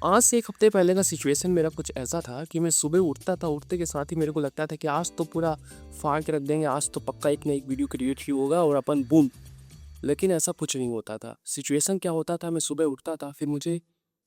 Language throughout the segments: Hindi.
आज से 1 हफ्ते पहले का सिचुएशन मेरा कुछ ऐसा था कि मैं सुबह उठता था, उठते के साथ ही मेरे को लगता था कि आज तो पूरा फाड़ के रख देंगे, आज तो पक्का एक ना एक वीडियो क्रिएट ही होगा और अपन बूम। लेकिन ऐसा कुछ नहीं होता था। सिचुएशन क्या होता था, मैं सुबह उठता था, फिर मुझे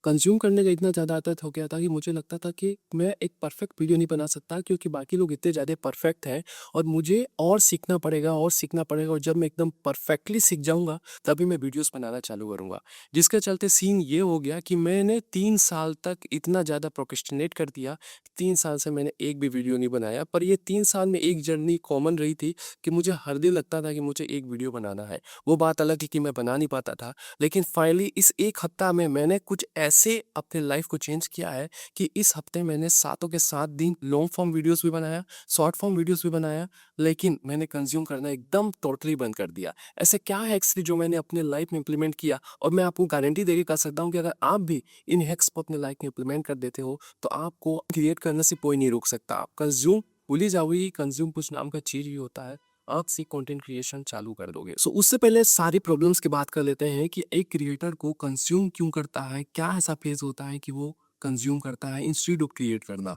कंज़्यूम करने का इतना ज़्यादा आदत हो गया था कि मुझे लगता था कि मैं एक परफेक्ट वीडियो नहीं बना सकता क्योंकि बाकी लोग इतने ज़्यादा परफेक्ट हैं और मुझे और सीखना पड़ेगा और सीखना पड़ेगा और जब मैं एकदम परफेक्टली सीख जाऊँगा, तभी मैं वीडियोज़ बनाना चालू करूँगा। जिसके चलते सीन ये हो गया कि मैंने 3 साल तक इतना ज़्यादा प्रोक्रेस्टिनेट कर दिया, 3 साल से मैंने एक भी वीडियो नहीं बनाया। पर ये 3 साल में एक जर्नी कॉमन रही थी कि मुझे हर दिन लगता था कि मुझे एक वीडियो बनाना है। वो बात अलग है कि मैं बना नहीं पाता था, लेकिन फाइनली इस 1 हफ्ता में मैंने कुछ ऐसे अपने लाइफ को चेंज किया है कि इस हफ्ते मैंने सातों के 7 दिन लॉन्ग फॉर्म वीडियोस भी बनाया, शॉर्ट फॉर्म वीडियोस भी बनाया, लेकिन मैंने कंज़्यूम करना एकदम टोटली बंद कर दिया। ऐसे क्या हैक्स थे जो मैंने अपने लाइफ में इम्प्लीमेंट किया और मैं आपको गारंटी देके कह सकता हूँ कि अगर आप भी इन हैक्स को अपने लाइफ में इम्प्लीमेंट कर देते हो, तो आपको क्रिएट करने से कोई नहीं रोक सकता। आप कंज़्यूम भूल ही जाओगे, कंज़्यूम कुछ नाम का चीज़ ही होता है। आप सी कंटेंट क्रिएशन चालू कर दोगे। उससे पहले सारी प्रॉब्लम्स की बात कर लेते हैं कि एक क्रिएटर को कंज्यूम क्यों करता है, क्या ऐसा फेज होता है कि वो कंज्यूम करता है इंस्टेड ऑफ क्रिएट करना।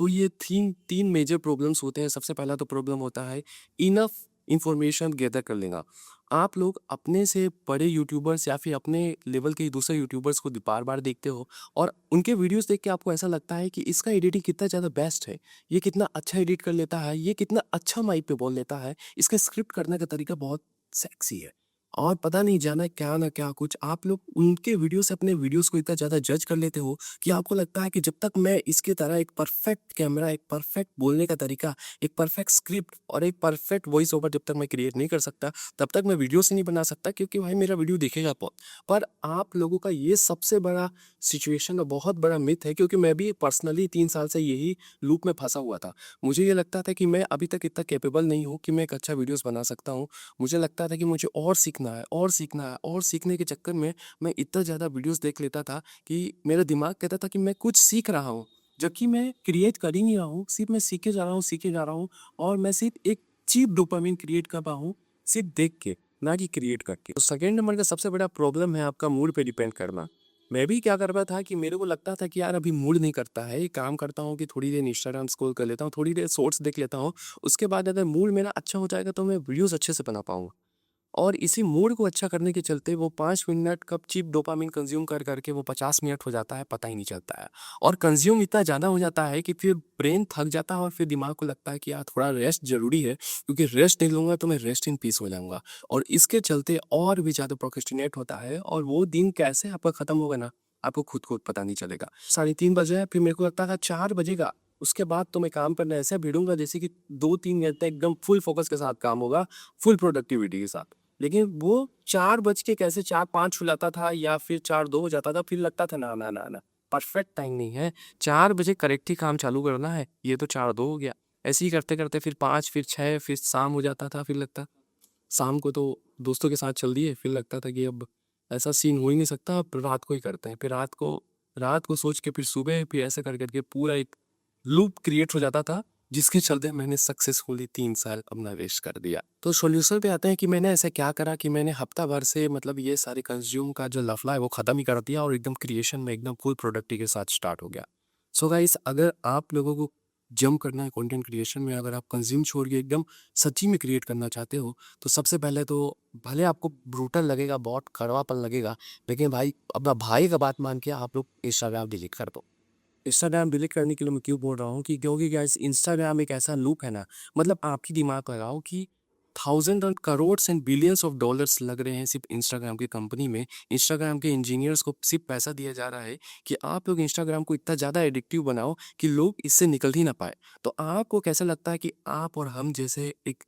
ये तीन मेजर प्रॉब्लम्स होते हैं। सबसे पहला तो प्रॉब्लम होता है इनफ इंफॉर्मेशन गैदर कर लेना। आप लोग अपने से बड़े यूट्यूबर्स या फिर अपने लेवल के दूसरे यूट्यूबर्स को बार बार देखते हो और उनके वीडियोस देख के आपको ऐसा लगता है कि इसका एडिटिंग कितना ज़्यादा बेस्ट है, ये कितना अच्छा एडिट कर लेता है, ये कितना अच्छा माइक पे बोल लेता है, इसका स्क्रिप्ट करने का तरीका बहुत सेक्सी है। और पता नहीं जाना क्या ना क्या कुछ आप लोग उनके वीडियो से अपने वीडियोस को इतना ज़्यादा जज कर लेते हो कि आपको लगता है कि जब तक मैं इसकी तरह एक परफेक्ट कैमरा, एक परफेक्ट बोलने का तरीका, एक परफेक्ट स्क्रिप्ट और एक परफेक्ट वॉइस ओवर जब तक मैं क्रिएट नहीं कर सकता, तब तक मैं वीडियोस ही नहीं बना सकता क्योंकि भाई मेरा वीडियो देखेगा कौन। पर आप लोगों का ये सबसे बड़ा सिचुएशन और बहुत बड़ा मिथ है क्योंकि मैं भी पर्सनली 3 साल से यही लूप में फंसा हुआ था। मुझे ये लगता था कि मैं अभी तक इतना कैपेबल नहीं हूँ कि मैं एक अच्छा वीडियोस बना सकता हूँ। मुझे लगता था कि मुझे और सीखना है और सीखना है और सीखने के चक्कर में मैं इतना ज़्यादा वीडियोस देख लेता था कि मेरा दिमाग कहता था कि मैं कुछ सीख रहा हूँ, जबकि मैं क्रिएट कर ही नहीं रहा हूँ, सिर्फ मैं सीखे जा रहा हूँ, सीखे जा रहा हूँ और मैं सिर्फ एक चीप डोपामिन क्रिएट कर रहा हूँ, सिर्फ देख के, ना कि क्रिएट करके। तो सेकंड नंबर का सबसे बड़ा प्रॉब्लम है आपका मूड पे डिपेंड करना। मैं भी क्या कर रहा था कि मेरे को लगता था कि यार अभी मूड नहीं करता है, एक काम करता हूँ कि थोड़ी देर इंस्टाग्राम स्क्रॉल कर लेता हूँ, थोड़ी देर शॉर्ट्स देख लेता हूँ, उसके बाद अगर मूड मेरा अच्छा हो जाएगा तो मैं वीडियोस अच्छे से बना पाऊंगा। और इसी मूड को अच्छा करने के चलते वो 5 मिनट कब चीप डोपामिन कंज्यूम कर करके वो 50 मिनट हो जाता है, पता ही नहीं चलता है। और कंज्यूम इतना ज़्यादा हो जाता है कि फिर ब्रेन थक जाता है और फिर दिमाग को लगता है कि यार थोड़ा रेस्ट ज़रूरी है क्योंकि रेस्ट नहीं लूँगा तो मैं रेस्ट इन पीस हो जाऊँगा। और इसके चलते और भी ज़्यादा प्रोक्रेस्टिनेट होता है और वो दिन कैसे आपका ख़त्म होगा ना, आपको खुद पता नहीं चलेगा। 3:30 बजे है, फिर मेरे को लगता था 4 बजेगा, उसके बाद तो मैं काम करने ऐसे भिड़ूँगा जैसे कि 2-3 घंटे एकदम फुल फ़ोकस के साथ काम होगा, फुल प्रोडक्टिविटी के साथ। लेकिन वो 4 बज के कैसे 4-5 हो जाता था या फिर 4-2 हो जाता था, फिर लगता था ना, ना, ना, ना, परफेक्ट टाइम नहीं है, 4 बजे करेक्ट ही काम चालू करना है, ये तो 4-2 हो गया। ऐसे ही करते-करते फिर 5 फिर 6 फिर शाम हो जाता था, फिर लगता शाम को तो दोस्तों के साथ चल दिए, फिर लगता था कि अब ऐसा सीन हो ही नहीं सकता, अब रात को ही करते हैं। फिर रात को सोच के फिर सुबह फिर ऐसे कर कर के पूरा एक लूप क्रिएट हो जाता था, जिसके चलते मैंने सक्सेसफुली 3 साल अपना वेस्ट कर दिया। तो सॉल्यूशन पे आते हैं कि मैंने ऐसा क्या करा कि मैंने हफ्ता भर से मतलब ये सारे कंज़्यूम का जो लफड़ा है वो ख़त्म ही कर दिया और एकदम क्रिएशन में एकदम फुल प्रोडक्टिविटी के साथ स्टार्ट हो गया। गाइस, अगर आप लोगों को जंप करना है कंटेंट क्रिएशन में, अगर आप कंज़्यूम छोड़ के एकदम सच्ची में क्रिएट करना चाहते हो, तो सबसे पहले तो भले आपको ब्रूटल लगेगा, बहुत कड़वापन लगेगा, लेकिन भाई अपना भाई का बात मान के आप लोग इंस्टाग्राम डिलीट कर दो। इंस्टाग्राम डिलीट करने के लिए मैं क्यों बोल रहा हूँ कि क्योंकि गाइस इंस्टाग्राम एक ऐसा लूप है ना, मतलब आप ही दिमाग लगाओ कि thousand and crores and billions of dollars लग रहे हैं सिर्फ इंस्टाग्राम की कंपनी में। इंस्टाग्राम के इंजीनियर्स को सिर्फ पैसा दिया जा रहा है कि आप लोग इंस्टाग्राम को इतना ज़्यादा एडिक्टिव बनाओ कि लोग इससे निकल ही ना पाए। तो आपको कैसा लगता है कि आप और हम जैसे एक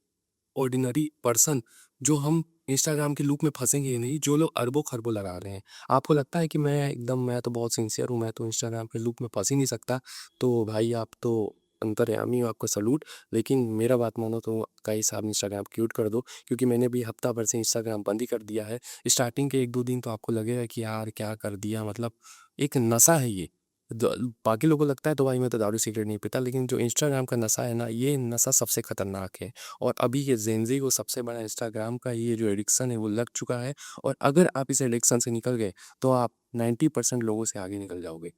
ऑर्डिनरी पर्सन, जो हम इंस्टाग्राम के लूप में फँसेंगे ही नहीं, जो लोग अरबों-खरबों लगा रहे हैं। आपको लगता है कि मैं तो बहुत सिंसियर हूँ, मैं तो इंस्टाग्राम के लूप में फँस ही नहीं सकता। तो भाई आप तो अंतर्यामी हो, आपको सैल्यूट। लेकिन मेरा बात मानो तो गाइस आप इंस्टाग्राम म्यूट कर दो क्योंकि मैंने भी हफ्ता भर से इंस्टाग्राम बंद ही कर दिया है। स्टार्टिंग के 1-2 दिन तो आपको लगेगा कि यार क्या कर दिया, मतलब एक नशा है ये। द बाकी लोगों को लगता है तो भाई मैं तो दारू सिगरेट नहीं पीता, लेकिन जो इंस्टाग्राम का नशा है ना, ये नशा सबसे खतरनाक है। और अभी ये जेनज़ी को सबसे बड़ा इंस्टाग्राम का ये जो एडिक्शन है वो लग चुका है और अगर आप इस एडिक्शन से निकल गए तो आप 90% लोगों से आगे निकल जाओगे।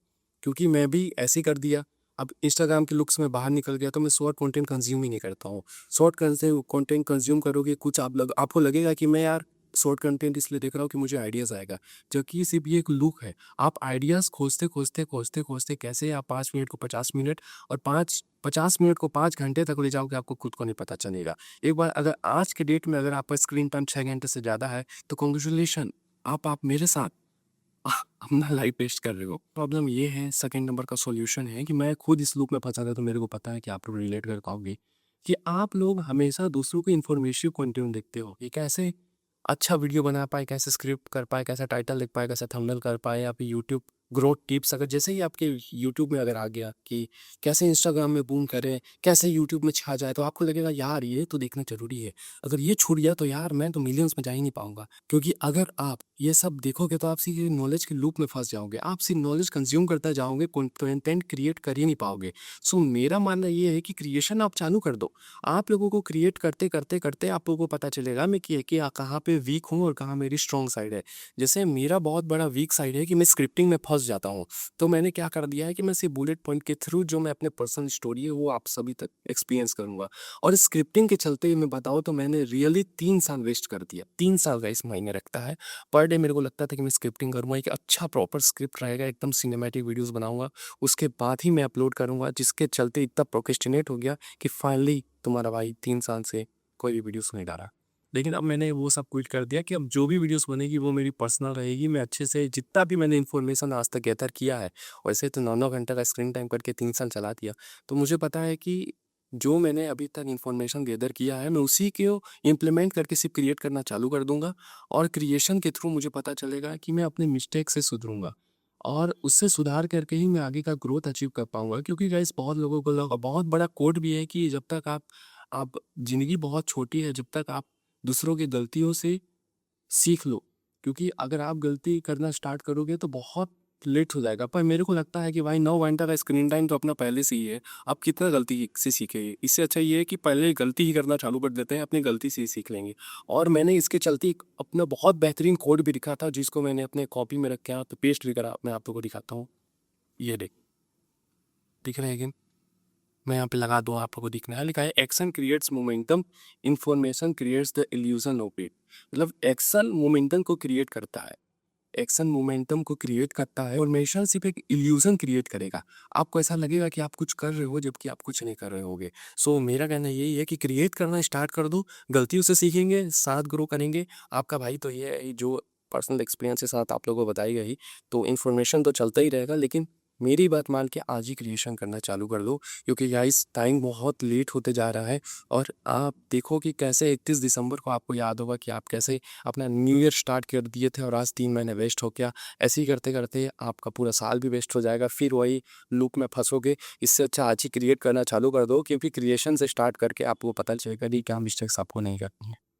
क्योंकि मैं भी ऐसे ही कर दिया। अब इंस्टाग्राम के लुक्स में बाहर निकल गया तो मैं शॉर्ट कंटेंट कंज्यूम ही नहीं करता हूँ। शॉर्ट कंटेंट कंज्यूम करोगे कुछ आपको लगेगा कि मैं यार शॉर्ट कंटेंट इसलिए देख रहा हूँ कि मुझे आइडियाज़ आएगा, जबकि सिर्फ ये एक लुक है। आप आइडियाज़ खोजते खोजते खोजते खोजते कैसे आप 5 मिनट को 50 मिनट और 50 मिनट को 5 घंटे तक ले जाओगे, आपको खुद को नहीं पता चलेगा। एक बार अगर आज के डेट में अगर आपका स्क्रीन टाइम 6 घंटे से ज़्यादा है तो कॉन्ग्रेचुलेशन, आप मेरे साथ अपना लाइफ वेस्ट कर रहे हो। प्रॉब्लम ये है, सेकंड नंबर का सॉल्यूशन है कि मैं खुद इस लूप में फंसा था, तो मेरे को पता है कि आप लोग रिलेट कर पाओगे कि आप लोग हमेशा दूसरों को इन्फॉर्मेटिव कंटेंट देखते हो। ये कैसे अच्छा वीडियो बना पाए, कैसे स्क्रिप्ट कर पाए, कैसा टाइटल लिख पाए, कैसा थंबनेल कर पाए, या फिर यूट्यूब ग्रोथ टिप्स अगर जैसे ही आपके यूट्यूब में अगर आ गया कि कैसे इंस्टाग्राम में बूम करें, कैसे यूट्यूब में छा जाए, तो आपको लगेगा यार ये तो देखना जरूरी है। अगर ये छूट गया तो यार मैं तो मिलियंस में जा ही नहीं पाऊंगा। क्योंकि अगर आप ये सब देखोगे तो आप सीधे नॉलेज के लूप में फंस जाओगे, आप सिर्फ नॉलेज कंज्यूम करते जाओगे, कंटेंट क्रिएट कर ही नहीं पाओगे। सो मेरा मानना ये है कि क्रिएशन आप चालू कर दो। आप लोगों को क्रिएट करते करते करते आप लोगों को पता चलेगा मैं कि कहाँ पे वीक हूँ और कहाँ मेरी स्ट्रॉन्ग साइड है। जैसे मेरा बहुत बड़ा वीक साइड है कि मैं स्क्रिप्टिंग में फंस जाता हूँ। तो मैंने क्या कर दिया है कि मैं सिर्फ बुलेट पॉइंट के थ्रू जो मैं अपने पर्सनल स्टोरी है वो आप सभी तक एक्सपीरियंस करूंगा। और स्क्रिप्टिंग के चलते मैं बताऊँ तो मैंने रियली 3 साल वेस्ट कर दिया। 3 साल का इस महीने रखता है। पर डे मेरे को लगता था कि मैं स्क्रिप्टिंग करूँगा, एक अच्छा प्रॉपर स्क्रिप्ट रहेगा, एकदम सिनेमैटिक वीडियोस बनाऊंगा, उसके बाद ही मैं अपलोड करूंगा, जिसके चलते इतना प्रोक्रेस्टिनेट हो गया कि फाइनली तुम्हारा भाई 3 साल से कोई भी वीडियोस नहीं डाला। लेकिन अब मैंने वो सब क्विट कर दिया कि अब जो भी वीडियोस बनेगी वो मेरी पर्सनल रहेगी। मैं अच्छे से जितना भी मैंने इन्फॉर्मेशन आज तक गैदर किया है, वैसे तो 9-9 घंटे का स्क्रीन टाइम करके 3 साल चला दिया, तो मुझे पता है कि जो मैंने अभी तक इन्फॉर्मेशन गैदर किया है मैं उसी को इम्प्लीमेंट करके सिर्फ क्रिएट करना चालू कर दूंगा। और क्रिएशन के थ्रू मुझे पता चलेगा कि मैं अपने मिस्टेक से सुधरूंगा और उससे सुधार करके ही मैं आगे का ग्रोथ अचीव कर पाऊंगा। क्योंकि गाइस बहुत लोगों को बहुत बड़ा कोट भी है कि जब तक आप जिंदगी बहुत छोटी है, जब तक आप दूसरों की गलतियों से सीख लो। क्योंकि अगर आप गलती करना स्टार्ट करोगे तो बहुत लेट हो जाएगा। पर मेरे को लगता है कि भाई 9 घंटा का स्क्रीन टाइम तो अपना पहले से ही है, आप कितना गलती से सीखे। इससे अच्छा ये है कि पहले गलती ही करना चालू कर देते हैं, अपनी गलती से ही सीख लेंगे। और मैंने इसके चलते एक अपना बहुत बेहतरीन कोड भी लिखा था, जिसको मैंने अपने कॉपी में रखा तो पेस्ट भी करा। मैं आप लोगों को दिखाता हूँ, ये देख, दिख रहा है कि मैं यहाँ पे लगा दूँ, आप लोगों को दिखना है, लिखा है action creates momentum, information creates the illusion of it. मतलब एक्शन मोमेंटम को क्रिएट करता है, एक्शन मोमेंटम को क्रिएट करता है, और मोमेंटम सिर्फ एक इल्यूजन क्रिएट करेगा। आपको ऐसा लगेगा कि आप कुछ कर रहे हो जबकि आप कुछ नहीं कर रहे होगे। सो मेरा कहना यही है कि क्रिएट करना स्टार्ट कर दो, गलतियों से सीखेंगे, साथ ग्रो करेंगे। आपका भाई तो ये है जो पर्सनल एक्सपीरियंस के साथ आप लोगों को बताई गई, तो इन्फॉर्मेशन तो चलता ही रहेगा, लेकिन मेरी बात मान के आज ही क्रिएशन करना चालू कर दो। क्योंकि गाइस टाइम बहुत लेट होते जा रहा है। और आप देखो कि कैसे 31 दिसंबर को आपको याद होगा कि आप कैसे अपना न्यू ईयर स्टार्ट कर दिए थे और आज 3 महीने वेस्ट हो गया। ऐसे ही करते करते आपका पूरा साल भी वेस्ट हो जाएगा, फिर वही लूप में फंसोगे। इससे अच्छा आज ही क्रिएट करना चालू कर दो, क्योंकि क्रिएशन से स्टार्ट करके आपको पता चलेगा कि क्या मिस्टेक्स आपको नहीं करनी है।